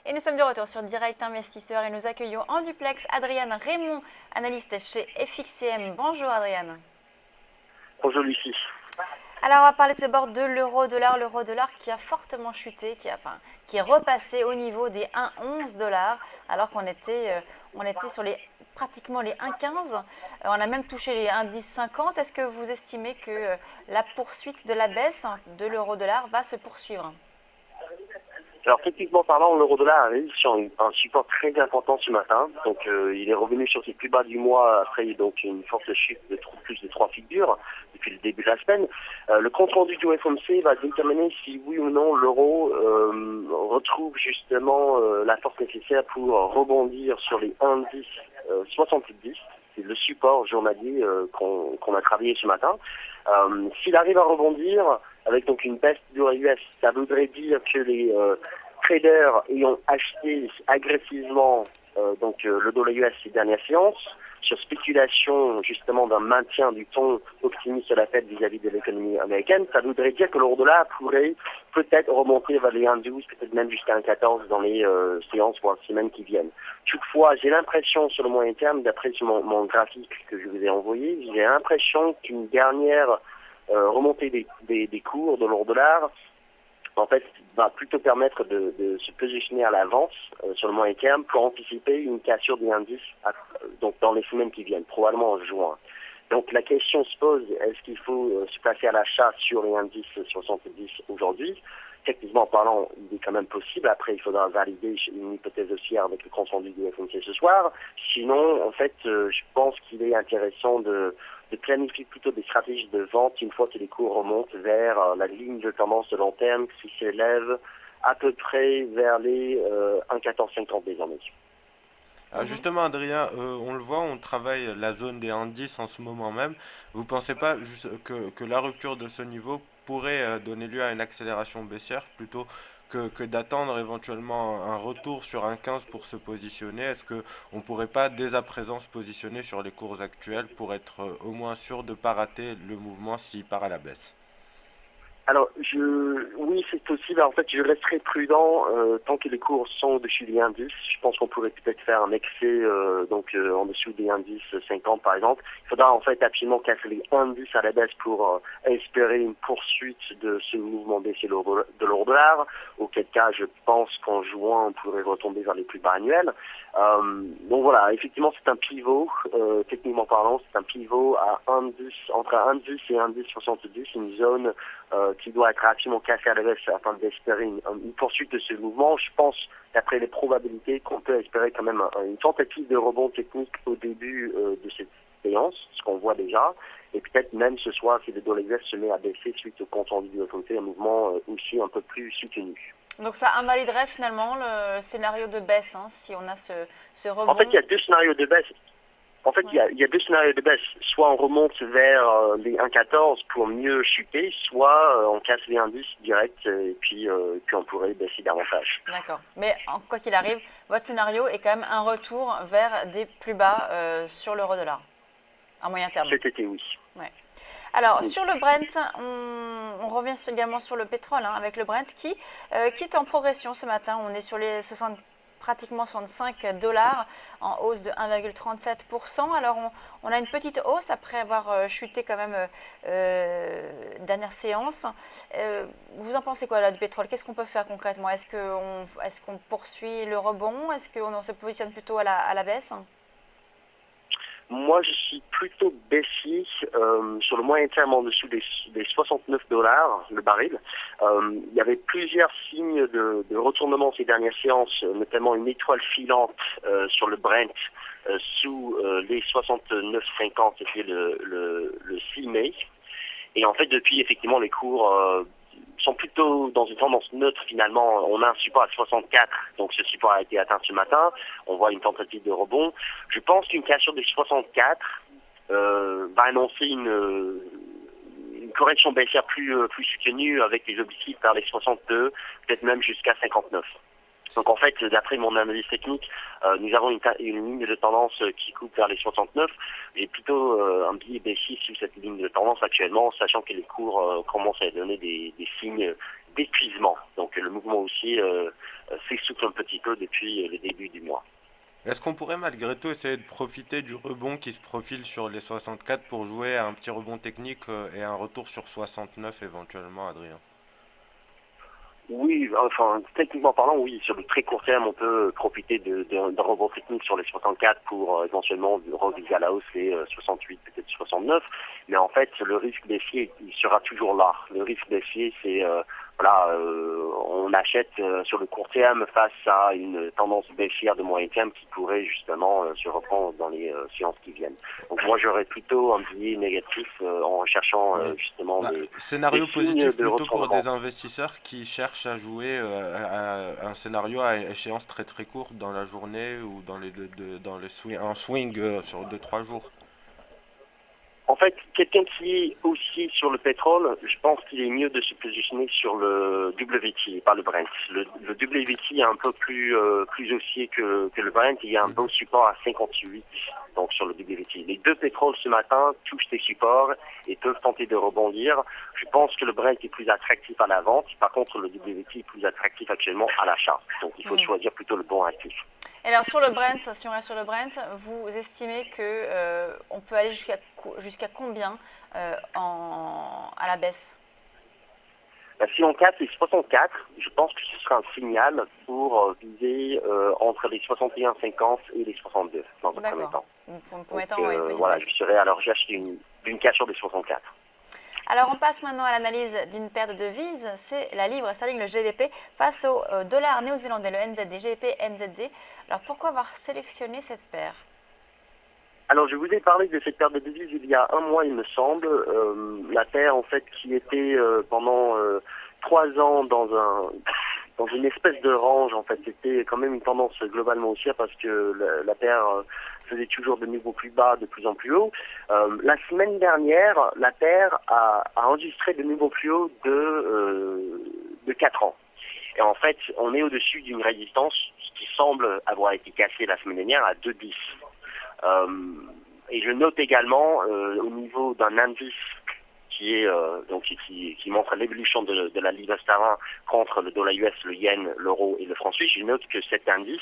Et nous sommes de retour sur Direct Investisseur et nous accueillons en duplex Adriane Raymond, analyste chez FXCM. Bonjour Adriane. Bonjour Lucie. Alors on va parler tout d'abord de l'euro-dollar. L'euro-dollar qui a fortement chuté, qui est repassé au niveau des 1,11 dollars alors qu'on était sur pratiquement les 1,15. On a même touché les 1,1050. Est-ce que vous estimez que la poursuite de la baisse de l'euro-dollar va se poursuivre ? Alors techniquement parlant, l'euro-dollar arrive sur un support très important ce matin. Donc il est revenu sur ses plus bas du mois après donc une forte chute de plus de 3 figures depuis le début de la semaine. Le compte rendu du FOMC va déterminer si oui ou non l'euro retrouve justement la force nécessaire pour rebondir sur les 1,10 70. C'est le support journalier qu'on a travaillé ce matin. S'il arrive à rebondir avec donc une baisse du US, ça voudrait dire que les traders ayant acheté agressivement le dollar US ces dernières séances, sur spéculation justement d'un maintien du ton optimiste de la Fed vis-à-vis de l'économie américaine, ça voudrait dire que l'euro-dollar pourrait peut-être remonter vers les 1,12, peut-être même jusqu'à 1,14 dans les séances voire semaines qui viennent. Toutefois, j'ai l'impression sur le moyen terme, d'après mon graphique que je vous ai envoyé, j'ai l'impression qu'une dernière remontée des cours de l'euro-dollar en fait, va plutôt permettre de se positionner à l'avance sur le moyen terme pour anticiper une cassure des indices donc dans les semaines qui viennent, probablement en juin. Donc la question se pose, est-ce qu'il faut se placer à l'achat sur les indices 70 aujourd'hui? Techniquement parlant, il est quand même possible. Après, il faudra valider une hypothèse haussière avec le compte rendu du FOMC ce soir. Sinon, en fait, je pense qu'il est intéressant de planifier plutôt des stratégies de vente une fois que les cours remontent vers la ligne de tendance de long terme qui s'élève à peu près vers les 1,1450 désormais. Justement, Adrien, on le voit, on travaille la zone des indices en ce moment même. Vous pensez pas que la rupture de ce niveau pourrait donner lieu à une accélération baissière plutôt que d'attendre éventuellement un retour sur un 15 pour se positionner? Est-ce que on pourrait pas dès à présent se positionner sur les cours actuels pour être au moins sûr de ne pas rater le mouvement s'il part à la baisse? Alors, oui, c'est possible. En fait, je resterai prudent tant que les cours sont au-dessus des indices. Je pense qu'on pourrait peut-être faire un excès en dessous des indices 50 par exemple. Il faudra en fait absolument casser les indices à la baisse pour espérer une poursuite de ce mouvement baissier de l'euro-dollar. Auquel cas, je pense qu'en juin, on pourrait retomber vers les plus bas annuels. Donc voilà, effectivement, c'est un pivot. Techniquement parlant, c'est un pivot à 1,10 entre 1,10 et 1,1070, une zone qui doit être rapidement cassé à la baisse afin d'espérer une poursuite de ce mouvement. Je pense, d'après les probabilités, qu'on peut espérer quand même une tentative de rebond technique au début de cette séance, ce qu'on voit déjà, et peut-être même ce soir, si le dollar US se met à baisser suite au compte rendu de l'autorité, un mouvement aussi un peu plus soutenu. Donc ça invaliderait finalement le scénario de baisse, si on a ce En fait, rebond. il y a deux scénarios de baisse. En fait, Ouais. il y a deux scénarios de baisse. Soit on remonte vers les 1,14 pour mieux chuter, soit on casse les indices direct et puis on pourrait baisser davantage. D'accord. Mais quoi qu'il arrive, votre scénario est quand même un retour vers des plus bas sur l'euro-dollar, à moyen terme. Cet été, oui. Ouais. Alors, Oui. sur le Brent, on revient également sur le pétrole, avec le Brent qui est en progression ce matin. On est sur les pratiquement 65 dollars, en hausse de 1,37%. Alors, on a une petite hausse après avoir chuté quand même dernière séance. Vous en pensez quoi là du pétrole? Qu'est-ce qu'on peut faire concrètement? Est-ce qu'on poursuit le rebond? Est-ce qu'on se positionne plutôt à la baisse? Moi, je suis plutôt baissier sur le moyen terme en dessous des 69 dollars le baril. Il y avait plusieurs signes de retournement ces dernières séances, notamment une étoile filante sur le Brent sous les 69,50, c'était le 6 mai. Et en fait, depuis, effectivement, les cours sont plutôt dans une tendance neutre finalement. On a un support à 64, donc ce support a été atteint ce matin. On voit une tentative de rebond. Je pense qu'une cassure des 64 va annoncer une correction baissière plus soutenue avec des objectifs vers les 62, peut-être même jusqu'à 59. Donc en fait, d'après mon analyse technique, nous avons une ligne de tendance qui coupe vers les 69. J'ai plutôt un billet baissier sur cette ligne de tendance actuellement, sachant que les cours commencent à donner des signes d'épuisement. Donc le mouvement haussier s'essouffle un petit peu depuis le début du mois. Est-ce qu'on pourrait malgré tout essayer de profiter du rebond qui se profile sur les 64 pour jouer à un petit rebond technique et un retour sur 69 éventuellement, Adrien? Oui, enfin, techniquement parlant, oui. Sur le très court terme, on peut profiter d'un rebond technique sur les 64 pour éventuellement reviser à la hausse les 68, peut-être 69. Mais en fait, le risque baissier, il sera toujours là. Le risque baissier, c'est on achète sur le court terme face à une tendance baissière de moyen terme qui pourrait justement se reprendre dans les séances qui viennent. Donc moi, j'aurais plutôt un biais négatif en recherchant Oui. justement Scénario des signes positif de plutôt pour des retournement. investisseurs qui cherchent à jouer à un scénario à échéance très très courte dans la journée ou dans un swing sur 2 3 jours. En fait, quelqu'un qui est aussi sur le pétrole, je pense qu'il est mieux de se positionner sur le WTI, pas le Brent. Le WTI est un peu plus haussier que le Brent. Il y a un bon support à 58, donc sur le WTI. Les deux pétroles ce matin touchent ces supports et peuvent tenter de rebondir. Je pense que le Brent est plus attractif à la vente. Par contre, le WTI est plus attractif actuellement à l'achat. Donc, il faut choisir plutôt le bon actif. Et alors sur le Brent, si on reste sur le Brent, vous estimez que on peut aller jusqu'à combien à la baisse? Si on capte les 64, je pense que ce sera un signal pour viser entre les 61,50 et les 62 dans un premier temps. Voilà, je serai à la recherche d'une cassure des 64. Alors on passe maintenant à l'analyse d'une paire de devises, c'est la livre sterling, le GBP, face au dollar néo-zélandais, le NZD, GBP NZD. Alors pourquoi avoir sélectionné cette paire? Alors je vous ai parlé de cette paire de devises il y a un mois il me semble, la paire en fait qui était pendant 3 ans dans une espèce de range en fait, c'était quand même une tendance globalement haussière parce que la paire faisait toujours de niveaux plus bas, de plus en plus haut. La semaine dernière, la paire a enregistré de niveaux plus hauts de 4 ans. Et en fait, on est au-dessus d'une résistance qui semble avoir été cassée la semaine dernière à 2,10. Et je note également au niveau d'un indice qui est qui montre l'évolution de la livre sterling contre le dollar US, le yen, l'euro et le franc suisse. Je note que cet indice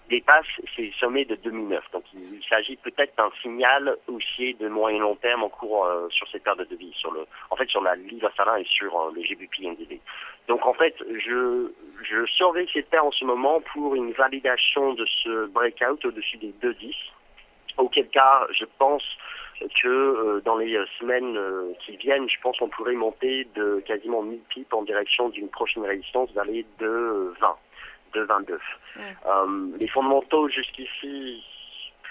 dépasse ses sommets de 2009. Donc il s'agit peut-être d'un signal haussier de moyen long terme en cours sur cette paire de devises, sur la livre sterling et sur le GBP NZD. Donc en fait, je surveille cette paire en ce moment pour une validation de ce breakout au-dessus des 2,10. Auquel cas, je pense que dans les semaines qui viennent, je pense qu'on pourrait monter de quasiment 1000 pips en direction d'une prochaine résistance d'aller de 20, de 22. Les fondamentaux jusqu'ici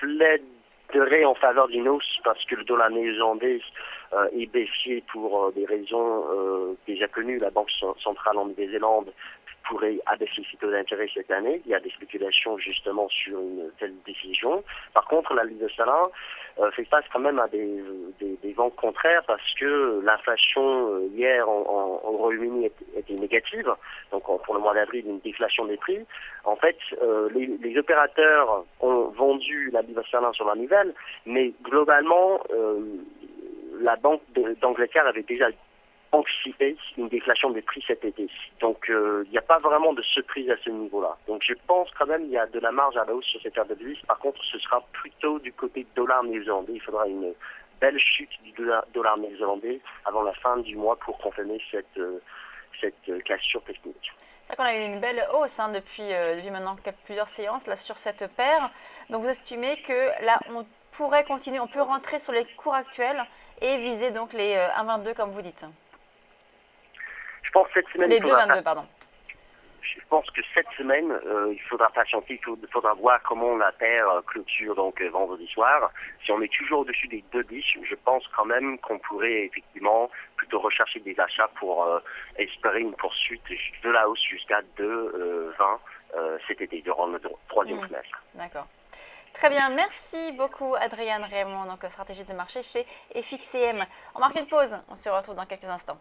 plaideraient en faveur d'une hausse parce que le dollar néo-zélandais est baissier pour des raisons déjà connues. La Banque centrale en Nouvelle-Zélande pourrait abaisser ses taux d'intérêt cette année. Il y a des spéculations justement sur une telle décision. Par contre, la livre sterling fait face quand même à des vents contraires parce que l'inflation hier au Royaume-Uni était négative. Donc pour le mois d'avril, une déflation des prix. En fait, les opérateurs ont vendu la livre sterling sur la nouvelle, mais globalement, la Banque d'Angleterre avait déjà anticiper une déflation des prix cet été. Donc il n'y a pas vraiment de surprise à ce niveau-là. Donc je pense quand même qu'il y a de la marge à la hausse sur cette paire de devises. Par contre, ce sera plutôt du côté dollar néo-zélandais. Il faudra une belle chute du dollar néo-zélandais avant la fin du mois pour confirmer cette cassure technique. C'est vrai qu'on a eu une belle hausse depuis maintenant plusieurs séances là, sur cette paire. Donc vous estimez que là, on pourrait continuer, on peut rentrer sur les cours actuels et viser donc les 1,22 comme vous dites. Je pense que cette semaine, les 2,22, pardon. Je pense que cette semaine, il faudra patienter, il faudra voir comment la paire clôture donc vendredi soir. Si on est toujours au-dessus des 2,10, je pense quand même qu'on pourrait effectivement plutôt rechercher des achats pour espérer une poursuite de la hausse jusqu'à 2,20 cet été, durant le troisième trimestre. D'accord. Très bien, merci beaucoup Adrien Raymond, donc stratégie de marché chez FXCM. On marque une pause, on se retrouve dans quelques instants.